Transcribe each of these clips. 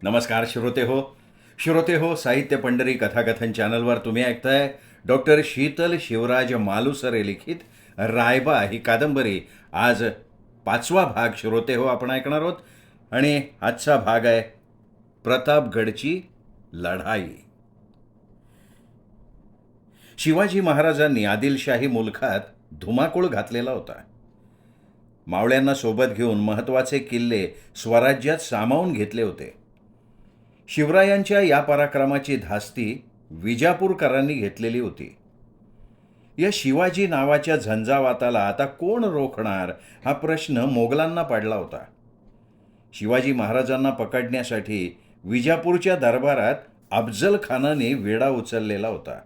नमस्कार श्रोते हो साहित्य पंढरी कथाकथन चॅनलवर तुम्ही ऐकताय डॉक्टर शीतल शिवराज मालुसरे लिखित रायबा ही कादंबरी. आज 5वा भाग श्रोते हो आपण ऐकणार आहोत आणि आजचा भाग आहे प्रतापगडची लढाई. शिवाजी महाराजांनी आदिलशाही मुलखात धुमाकूळ घातलेला होता. मावळ्यांना सोबत घेऊन महत्त्वाचे किल्ले स्वराज्यात सामावून घेतले होते. शिवरायांच्या या पराक्रमाची धास्ती विजापूरकरांनी घेतलेली होती. या शिवाजी नावाच्या झंझावाताला आता कोण रोखणार हा प्रश्न मोगलांना पडला होता. शिवाजी महाराजांना पकडण्यासाठी विजापूरच्या दरबारात अफजल खानाने वेढा उचललेला होता.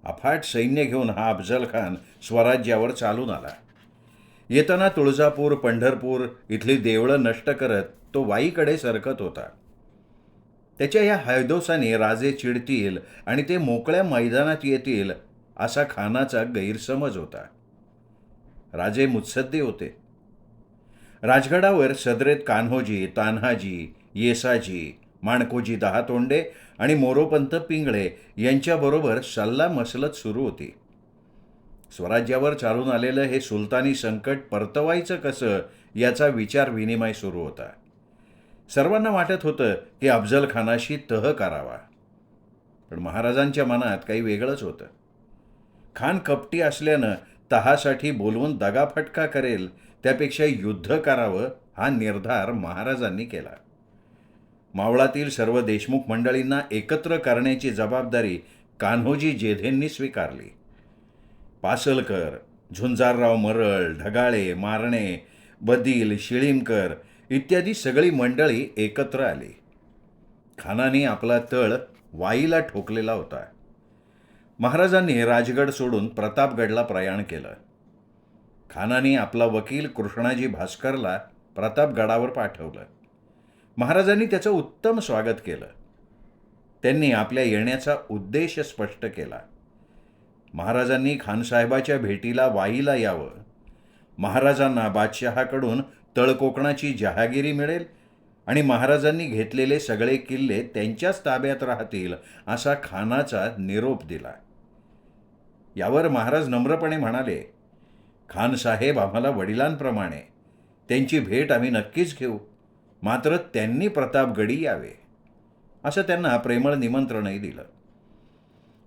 अफाट सैन्य घेऊन हा अफजल खान स्वराज्यावर चालून आला. येताना तुळजापूर पंढरपूर इथली देवळं नष्ट करत तो वाईकडे सरकत होता. त्याच्या या हैदोसाने राजे चिडतील आणि ते मोकळ्या मैदानात येतील असा खानाचा गैरसमज होता. राजे मुत्सद्दी होते. राजगडावर सदरेत कान्होजी, तान्हाजी, येसाजी, माणकोजी दहातोंडे आणि मोरोपंत पिंगळे यांच्याबरोबर सल्लामसलत सुरू होती. स्वराज्यावर चालून आलेलं हे सुलतानी संकट परतवायचं कसं याचा विचार विनिमय सुरू होता. सर्वांना वाटत होतं की अफजल खानाशी तह करावा, पण महाराजांच्या मनात काही वेगळंच होतं. खान कपटी असल्यानं तहासाठी बोलवून दगाफटका करेल त्यापेक्षा युद्ध करावं हा निर्धार महाराजांनी केला. मावळातील सर्व देशमुख मंडळींना एकत्र करण्याची जबाबदारी कान्होजी जेधेंनी स्वीकारली. पासलकर, झुंजारराव मरळ, ढगाळे, मारणे, बदील, शिळीमकर इत्यादी सगळी मंडळी एकत्र आली. खानाने आपला तळ वाईला ठोकलेला होता. महाराजांनी राजगड सोडून प्रतापगडला प्रयाण केलं. खानाने आपला वकील कृष्णाजी भास्करला प्रतापगडावर पाठवलं. महाराजांनी त्याचं उत्तम स्वागत केलं. त्यांनी आपल्या येण्याचा उद्देश स्पष्ट केला. महाराजांनी खानसाहेबाच्या भेटीला वाईला यावं. महाराजांना बादशहाकडून तळकोकणाची जहागिरी मिळेल आणि महाराजांनी घेतलेले सगळे किल्ले त्यांच्याच ताब्यात राहतील असा खानाचा निरोप दिला. यावर महाराज नम्रपणे म्हणाले, खानसाहेब आम्हाला वडिलांप्रमाणे, त्यांची भेट आम्ही नक्कीच घेऊ, मात्र त्यांनी प्रतापगडी यावे असं त्यांना प्रेमळ निमंत्रणही दिलं.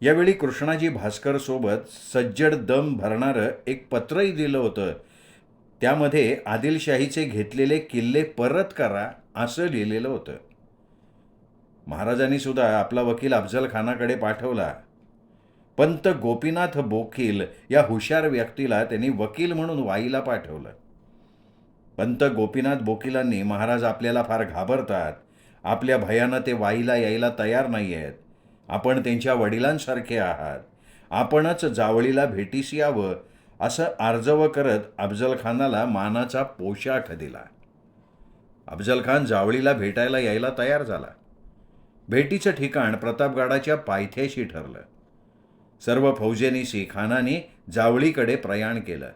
यावेळी कृष्णाजी भास्करसोबत सज्जड दम भरणारं एक पत्रही दिलं होतं. त्यामध्ये आदिलशाहीचे घेतलेले किल्ले परत करा असं लिहिलेलं होतं. महाराजांनी सुद्धा आपला वकील अफजल खानाकडे पाठवला. पंत गोपीनाथ बोकील या हुशार व्यक्तीला त्यांनी वकील म्हणून वाईला पाठवलं. पंत गोपीनाथ बोकीलांनी महाराज आपल्याला फार घाबरतात, आपल्या भयानं ते वाईला यायला तयार नाही आहेत, आपण त्यांच्या वडिलांसारखे आहात, आपणच जावळीला भेटीस यावं असं आर्जव करत अफजल खानाला मानाचा पोशाख दिला. अफजल खान जावळीला भेटायला यायला तयार झाला. भेटीचं ठिकाण प्रतापगडाच्या पायथ्याशी ठरलं. सर्व फौजेनिसी खानाने जावळीकडे प्रयाण केलं.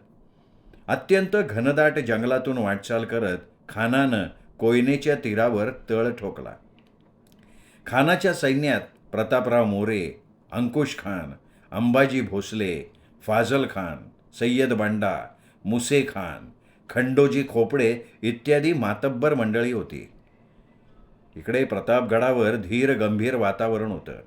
अत्यंत घनदाट जंगलातून वाटचाल करत खानानं कोयनेच्या तीरावर तळ ठोकला. खानाच्या सैन्यात प्रतापराव मोरे, अंकुश खान, अंबाजी भोसले, फाजल खान, सय्यद बंडा, मुसे खान, खंडोजी खोपडे इत्यादी मातब्बर मंडळी होती. इकडे प्रतापगडावर धीर गंभीर वातावरण होतं.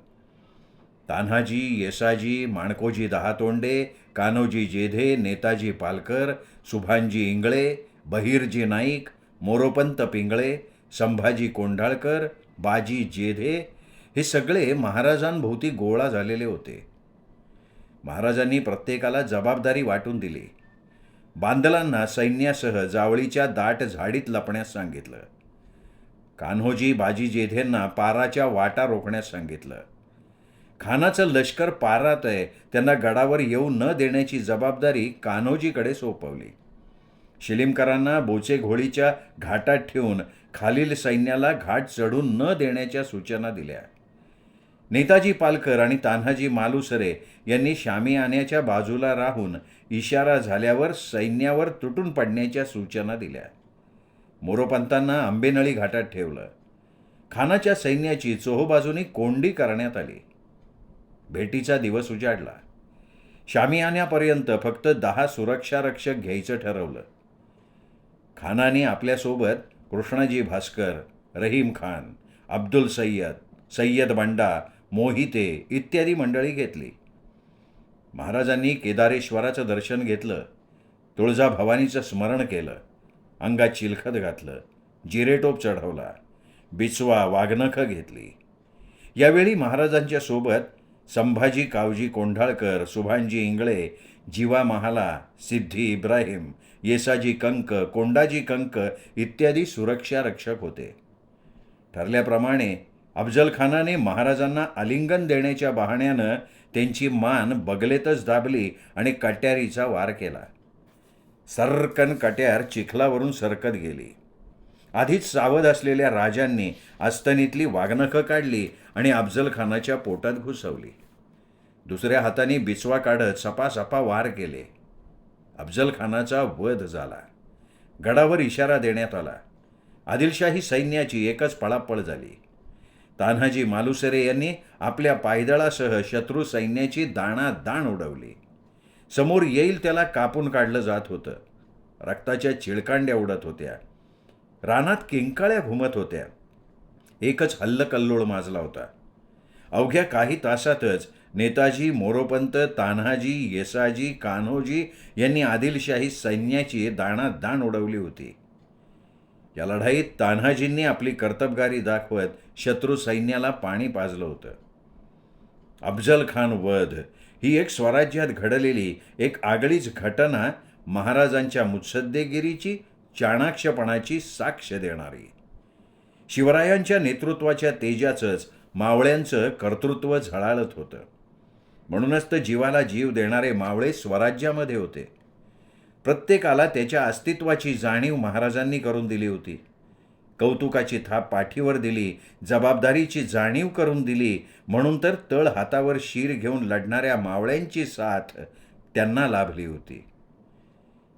तान्हाजी, येसाजी, माणकोजी दहातोंडे, कान्होजी जेधे, नेताजी पालकर, सुभानजी इंगळे, बहिरजी नाईक, मोरोपंत पिंगळे, संभाजी कोंढाळकर, बाजी जेधे हे सगळे महाराजांभोवती गोळा झालेले होते. महाराजांनी प्रत्येकाला जबाबदारी वाटून दिली. बांदलांना सैन्यासह जावळीच्या दाट झाडीत लपण्यास सांगितलं. कान्होजी बाजी जेधेंना पाराच्या वाटा रोखण्यास सांगितलं. खानाचं लष्कर पारात आहे, त्यांना गडावर येऊ न देण्याची जबाबदारी कान्होजीकडे सोपवली. शिलीमकरांना बोचेघोळीच्या घाटात ठेवून खालील सैन्याला घाट चढून न देण्याच्या सूचना दिल्या. नेताजी पालकर आणि तान्हाजी मालुसरे यांनी शामियान्याच्या बाजूला राहून इशारा झाल्यावर सैन्यावर तुटून पडण्याच्या सूचना दिल्या. मोरोपंतांना आंबेनळी घाटात ठेवलं. खानाच्या सैन्याची चोहोबाजूनी कोंडी करण्यात आली. भेटीचा दिवस उजाडला. शामियान्यापर्यंत फक्त 10 सुरक्षारक्षक घ्यायचं ठरवलं. खानाने आपल्यासोबत कृष्णाजी भास्कर, रहीम खान, अब्दुल सय्यद, सय्यद बंडा, मोहिते इत्यादी मंडळी घेतली. महाराजांनी केदारेश्वराचं दर्शन घेतलं, तुळजाभवानीचं स्मरण केलं, अंगात चिलखत घातलं, जिरेटोप चढवला, बिचवा वाघनखं घेतली. यावेळी महाराजांच्या सोबत संभाजी कावजी कोंढाळकर, सुभानजी इंगळे, जीवा महाला, सिद्धी इब्राहिम, येसाजी कंक, कोंडाजी कंक इत्यादी सुरक्षा रक्षक होते. ठरल्याप्रमाणे अफजल खानाने महाराजांना आलिंगन देण्याच्या बहाण्यानं त्यांची मान बगलेतच दाबली आणि कट्यारीचा वार केला. सर्रकन कट्यार चिखलावरून सरकत गेली. आधीच सावध असलेल्या राजांनी आस्तनीतली वाघनखं काढली आणि अफजल खानाच्या पोटात घुसवली. दुसऱ्या हाताने बिचवा काढत सपासपा वार केले. अफजल खानाचा वध झाला. गडावर इशारा देण्यात आला. आदिलशाही सैन्याची एकच पळापळ झाली. तान्हाजी मालुसरे यांनी आपल्या पायदळासह शत्रू सैन्याची दाणादाण उडवली. समोर येईल त्याला कापून काढलं जात होतं. रक्ताच्या चिळकांड्या उडत होत्या. रानात किंकाळ्या घुमत होत्या. एकच हल्लकल्लोळ माजला होता. अवघ्या काही तासातच नेताजी, मोरोपंत, तान्हाजी, येसाजी, कान्होजी यांनी आदिलशाही सैन्याची दाणादाण उडवली होती. या लढाईत तान्हाजींनी आपली कर्तबगारी दाखवत शत्रू सैन्याला पाणी पाजलं होतं. अफजल खान वध ही एक स्वराज्यात घडलेली एक आगळीच घटना महाराजांच्या मुत्सद्देगिरीची, चाणाक्षपणाची साक्ष देणारी. शिवरायांच्या नेतृत्वाच्या तेजाचंच मावळ्यांचं कर्तृत्व झळाळत होतं. म्हणूनच तर जीवाला जीव देणारे मावळे स्वराज्यामध्ये होते. प्रत्येकाला त्याच्या अस्तित्वाची जाणीव महाराजांनी करून दिली होती. कौतुकाची थाप पाठीवर दिली, जबाबदारीची जाणीव करून दिली. म्हणून तर तळ हातावर शीर घेऊन लढणाऱ्या मावळ्यांची साथ त्यांना लाभली होती.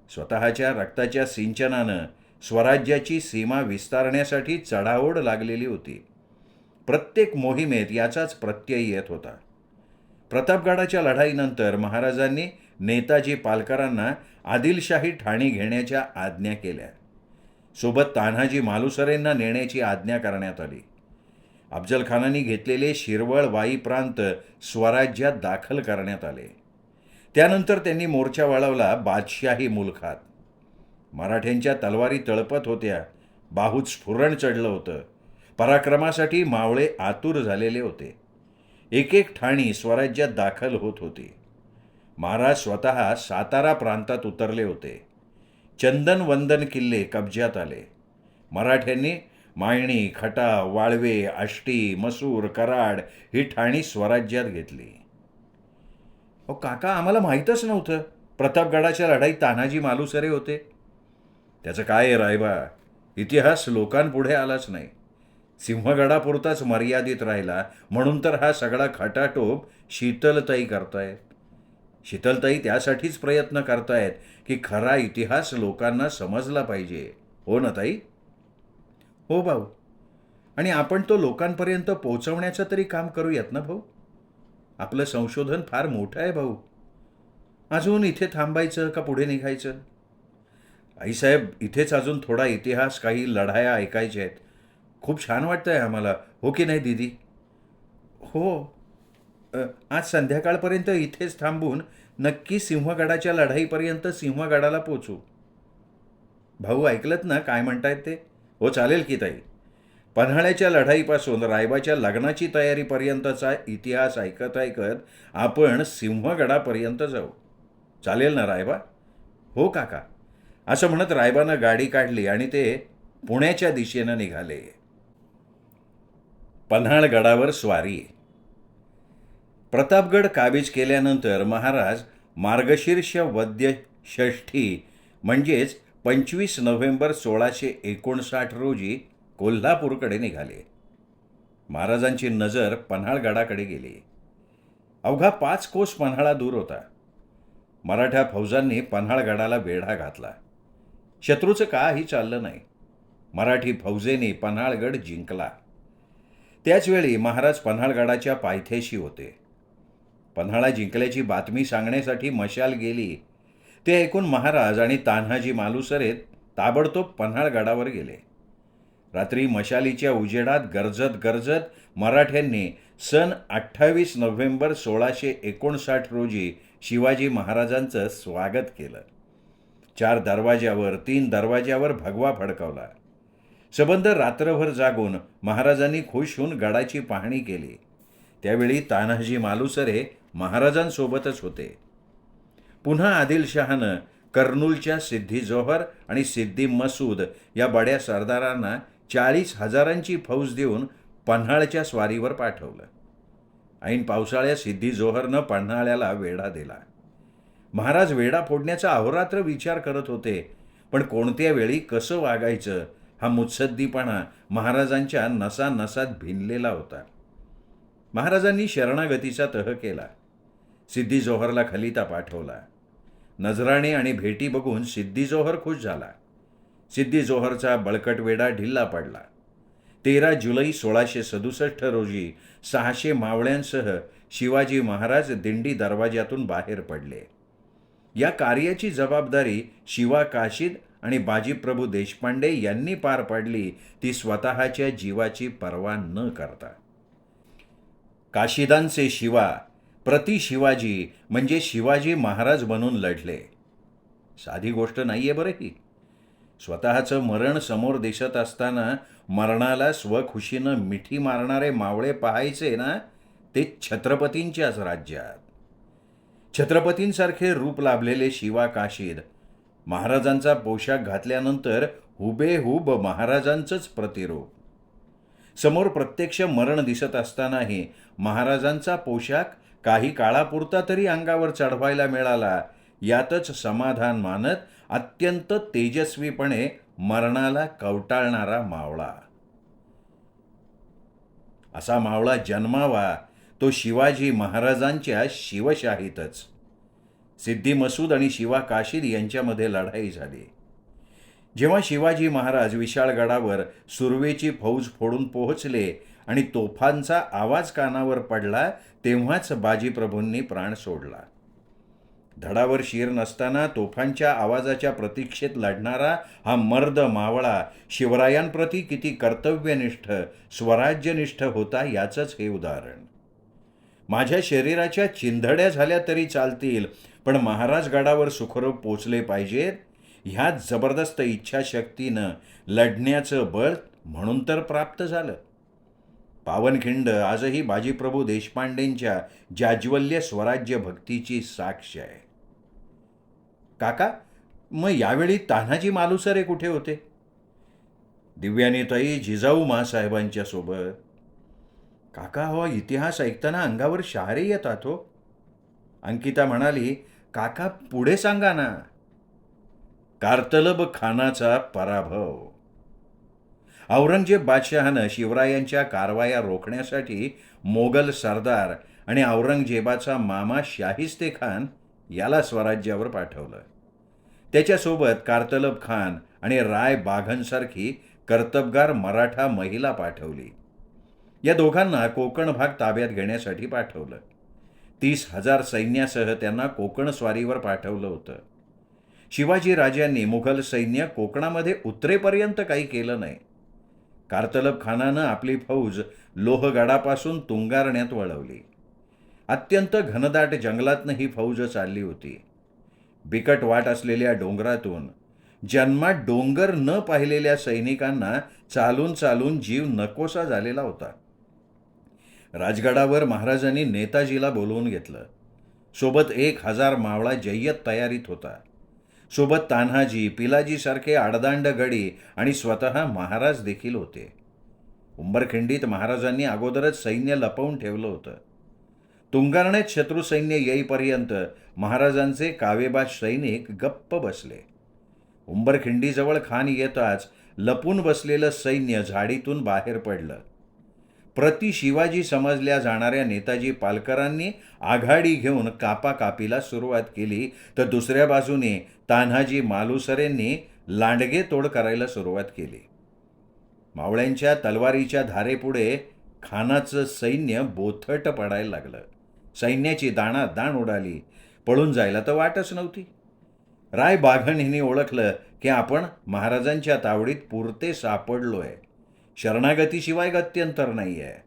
स्वतःच्या रक्ताच्या सिंचनानं स्वराज्याची सीमा विस्तारण्यासाठी चढाओढ लागलेली होती. प्रत्येक मोहिमेत याचाच प्रत्यय येत होता. प्रतापगडाच्या लढाईनंतर महाराजांनी नेताजी पालकरांना आदिलशाही ठाणी घेण्याच्या आज्ञा केल्या. सोबत तान्हाजी मालुसरेंना नेण्याची आज्ञा करण्यात आली. अफजल खानाने घेतलेले शिरवळ वाई प्रांत स्वराज्यात दाखल करण्यात आले. त्यानंतर त्यांनी मोर्चा वळवला बादशाही मुलखात. मराठ्यांच्या तलवारी तळपत होत्या. बाहूत स्फुरण चढलं होतं. पराक्रमासाठी मावळे आतुर झालेले होते. एक एक ठाणी स्वराज्यात दाखल होत होती. महाराज स्वतः सातारा प्रांतात उतरले होते. चंदन वंदन किल्ले कब्ज्यात आले. मराठ्यांनी मायणी, खटा, वाळवे, आष्टी, मसूर, कराड ही ठाणी स्वराज्यात घेतली. अहो काका, आम्हाला माहीतच नव्हतं प्रतापगडाच्या लढाईत तान्हाजी मालुसरे होते. त्याचं काय आहे रायबा, इतिहास लोकांपुढे आलाच नाही. सिंहगडापुरताच मर्यादित राहिला. म्हणून तर हा सगळा खटाटोप शीतलताई करतायत. शीतलताई त्यासाठीच प्रयत्न करतायत की खरा इतिहास लोकांना समजला पाहिजे. हो ना ताई? हो भाऊ. आणि आपण तो लोकांपर्यंत पोहोचवण्याचं तरी काम करूयात ना भाऊ. आपलं संशोधन फार मोठं आहे भाऊ. अजून इथे थांबायचं का पुढे निघायचं? आईसाहेब, इथेच अजून थोडा इतिहास, काही लढाया ऐकायच्या आहेत. खूप छान वाटतं आहे आम्हाला. हो की नाही दीदी? हो. आज संध्याकाळपर्यंत इथेच थांबून नक्की सिंहगडाच्या लढाईपर्यंत सिंहगडाला पोचू. भाऊ ऐकलत ना काय म्हणतायत ते? हो चालेल की ताई. पन्हाळ्याच्या लढाईपासून रायबाच्या लग्नाची तयारीपर्यंतचा इतिहास ऐकत ऐकत आपण सिंहगडापर्यंत जाऊ. चालेल ना रायबा? हो काका. असं म्हणत रायबानं गाडी काढली आणि ते पुण्याच्या दिशेनं निघाले. पन्हाळगडावर स्वारी. प्रतापगड काबीज केल्यानंतर महाराज मार्गशीर्ष वद्य षष्ठी म्हणजेच 25 नोव्हेंबर 1659 रोजी कोल्हापूरकडे निघाले. महाराजांची नजर पन्हाळगडाकडे गेली. अवघा 5 कोस पन्हाळा दूर होता. मराठा फौजांनी पन्हाळगडाला वेढा घातला. शत्रूचं काही चाललं नाही. मराठी फौजेने पन्हाळगड जिंकला. त्याचवेळी महाराज पन्हाळगडाच्या पायथ्याशी होते. पन्हाळा जिंकल्याची बातमी सांगण्यासाठी मशाल गेली. ते ऐकून महाराज आणि तान्हाजी मालुसरे ताबडतोब पन्हाळगडावर गेले. रात्री मशालीच्या उजेडात गरजत गरजत मराठ्यांनी सन 28 नोव्हेंबर 1659 रोजी शिवाजी महाराजांचं स्वागत केलं. 4 दरवाज्यावर 3 दरवाज्यावर भगवा फडकवला. सबंध रात्रभर जागून महाराजांनी खुश होऊन गडाची पाहणी केली. त्यावेळी तान्हाजी मालुसरे महाराजांसोबतच होते. पुन्हा आदिलशहानं कर्नूलच्या सिद्दी जोहर आणि सिद्दी मसूद या बड्या सरदारांना 40,000ची फौज देऊन पन्हाळच्या स्वारीवर पाठवलं. ऐन पावसाळ्यात सिद्दी जोहरनं पन्हाळ्याला वेढा दिला. महाराज वेढा फोडण्याचा अहोरात्र विचार करत होते, पण कोणत्या वेळी कसं वागायचं हा मुत्सद्दीपणा महाराजांच्या नसानसात भिनलेला होता. महाराजांनी शरणागतीचा तह केला. सिद्दी जोहरला खलिता पाठवला. नजराणे आणि भेटी बघून सिद्दी जोहर खुश झाला. सिद्दी जोहरचा बळकट वेढा ढिल्ला पडला. 13 जुलै 1667 रोजी 600 मावळ्यांसह शिवाजी महाराज दिंडी दरवाज्यातून बाहेर पडले. या कार्याची जबाबदारी शिवा काशीद आणि बाजीप्रभू देशपांडे यांनी पार पाडली, ती स्वतःच्या जीवाची पर्वा न करता. काशिदांचे शिवा प्रति शिवाजी म्हणजे शिवाजी महाराज बनून लढले. साधी गोष्ट नाहीये बरं ही. स्वतःचं मरण समोर दिसत असताना मरणाला स्वखुशीनं मिठी मारणारे मावळे पाहायचे ना, ते छत्रपतींच्याच राज्यात. छत्रपतींसारखे रूप लाभलेले शिवा काशीद महाराजांचा पोशाख घातल्यानंतर हुबेहूब महाराजांचंच प्रतिरूप. समोर प्रत्यक्ष मरण दिसत असतानाही महाराजांचा पोशाख काही काळापुरता तरी अंगावर चढवायला मिळाला, यातच समाधान मानत अत्यंत तेजस्वीपणे मरणाला कवटाळणारा मावळा. असा मावळा जन्मावा तो शिवाजी महाराजांच्या शिवशाहीतच. सिद्दी मसूद आणि शिवा काशीद यांच्यामध्ये लढाई झाली. जेव्हा शिवाजी महाराज विशाळगडावर सुरवेची फौज फोडून पोहोचले आणि तोफांचा आवाज कानावर पडला, तेव्हाच बाजीप्रभूंनी प्राण सोडला. धडावर शिर नसताना तोफांच्या आवाजाच्या प्रतीक्षेत लढणारा हा मर्द मावळा शिवरायांप्रती किती कर्तव्यनिष्ठ, स्वराज्यनिष्ठ होता, याचंच हे उदाहरण. माझ्या शरीराच्या चिंधड्या झाल्या तरी चालतील, पण महाराज गडावर सुखरूप पोचले पाहिजेत, ह्याच जबरदस्त इच्छाशक्तीनं लढण्याचं बळ म्हणून तर प्राप्त झालं. पावनखिंड आजही बाजीप्रभू देशपांडेंच्या जाज्वल्य स्वराज्य भक्तीची साक्ष आहे. काका, मग यावेळी तान्हाजी मालुसरे कुठे होते? दिव्यानीताई जिजाऊ मासाहेबांच्या सोबत. काका, हो इतिहास ऐकताना अंगावर शहारे येतात हो. अंकिता म्हणाली, काका पुढे सांगा ना. कारतलब खानाचा पराभव. औरंगजेब बादशहानं शिवरायांच्या कारवाया रोखण्यासाठी मोगल सरदार आणि औरंगजेबाचा मामा शाहिस्ते खान याला स्वराज्यावर पाठवलं. त्याच्यासोबत कारतलब खान आणि राय बाघनसारखी कर्तबगार मराठा महिला पाठवली. या दोघांना कोकण भाग ताब्यात घेण्यासाठी पाठवलं. 30,000 सैन्यासह त्यांना कोकण स्वारीवर पाठवलं होतं. शिवाजी राजांनी मुघल सैन्य कोकणामध्ये उतरेपर्यंत काही केलं नाही. कारतलब खानानं आपली फौज लोहगडापासून तुंगारण्यात वळवली. अत्यंत घनदाट जंगलातनं ही फौज चालली होती. बिकट वाट असलेल्या डोंगरातून जन्मात डोंगर न पाहिलेल्या सैनिकांना चालून चालून जीव नकोसा झालेला होता. राजगडावर महाराजांनी नेताजीला बोलवून घेतलं. सोबत 1,000 मावळा जय्यत तयारीत होता. सोबत तान्हाजी, पिलाजीसारखे आडदांड गडी आणि स्वतः महाराज देखील होते. उंबरखिंडीत महाराजांनी अगोदरच सैन्य लपवून ठेवलं होतं. तुंगारण्यात शत्रू सैन्य येईपर्यंत महाराजांचे कावेबाज सैनिक गप्प बसले. उंबरखिंडीजवळ खान येताच लपून बसलेलं सैन्य झाडीतून बाहेर पडलं. प्रति शिवाजी समजल्या जाणाऱ्या नेताजी पालकरांनी आघाडी घेऊन कापाकापीला सुरुवात केली, तर दुसऱ्या बाजूने तान्हाजी मालुसरेंनी लांडगे तोड करायला सुरुवात केली. मावळ्यांच्या तलवारीच्या धारेपुढे खानाचं सैन्य बोथट पडायला लागलं. सैन्याची दाणादाण उडाली. पळून जायला तर वाटच नव्हती. राय बाघण हिने ओळखलं की आपण महाराजांच्या तावडीत पुरते सापडलोय. शरणागतीशिवाय गत्यंतर नाही आहे.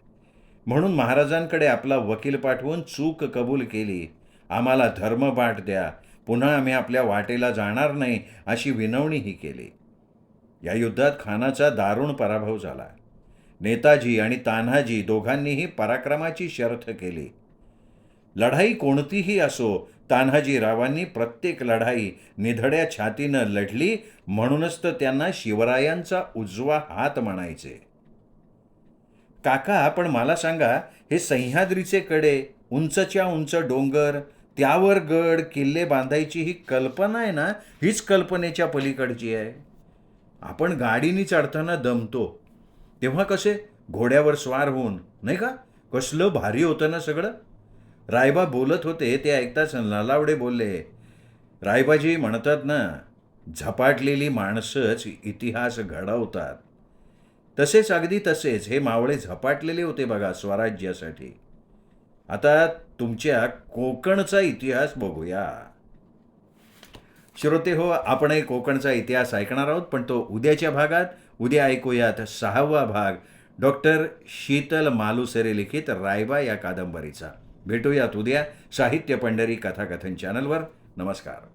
म्हणून महाराजांकडे आपला वकील पाठवून चूक कबूल केली. आम्हाला धर्मपाठ द्या, पुन्हा आम्ही आपल्या वाटेला जाणार नाही अशी विनवणीही केली. या युद्धात खानाचा दारुण पराभव झाला. नेताजी आणि तान्हाजी दोघांनीही पराक्रमाची शर्थ केली. लढाई कोणतीही असो, तान्हाजीरावांनी प्रत्येक लढाई निधड्या छातीनं लढली, म्हणूनच तर त्यांना शिवरायांचा उजवा हात म्हणायचे. काका, पण मला सांगा, हे सह्याद्रीचे कडे, उंचच्या उंच डोंगर, त्यावर गड किल्ले बांधायची ही कल्पना आहे ना, हीच कल्पनेच्या पलीकडची आहे. आपण गाडीनी चढताना दमतो, तेव्हा कसे घोड्यावर स्वार होऊन, नाही का, कसलं भारी होतं ना सगळं. रायबा बोलत होते ते ऐकताच नलावडे बोलले, रायबाजी म्हणतात ना, झपाटलेली माणसंच इतिहास घडवतात. तसेच अगदी तसेच हे मावळे झपाटलेले होते बघा स्वराज्यासाठी. आता तुमच्या कोकणचा इतिहास बघूया. श्रोते हो, आपणही कोकणचा इतिहास ऐकणार आहोत, पण तो उद्याच्या भागात. उद्या ऐकूयात 6वा भाग डॉक्टर शीतल मालुसरे लिखित रायबा या कादंबरीचा. भेटूयात उद्या साहित्य पंढरी कथाकथन चॅनलवर. नमस्कार.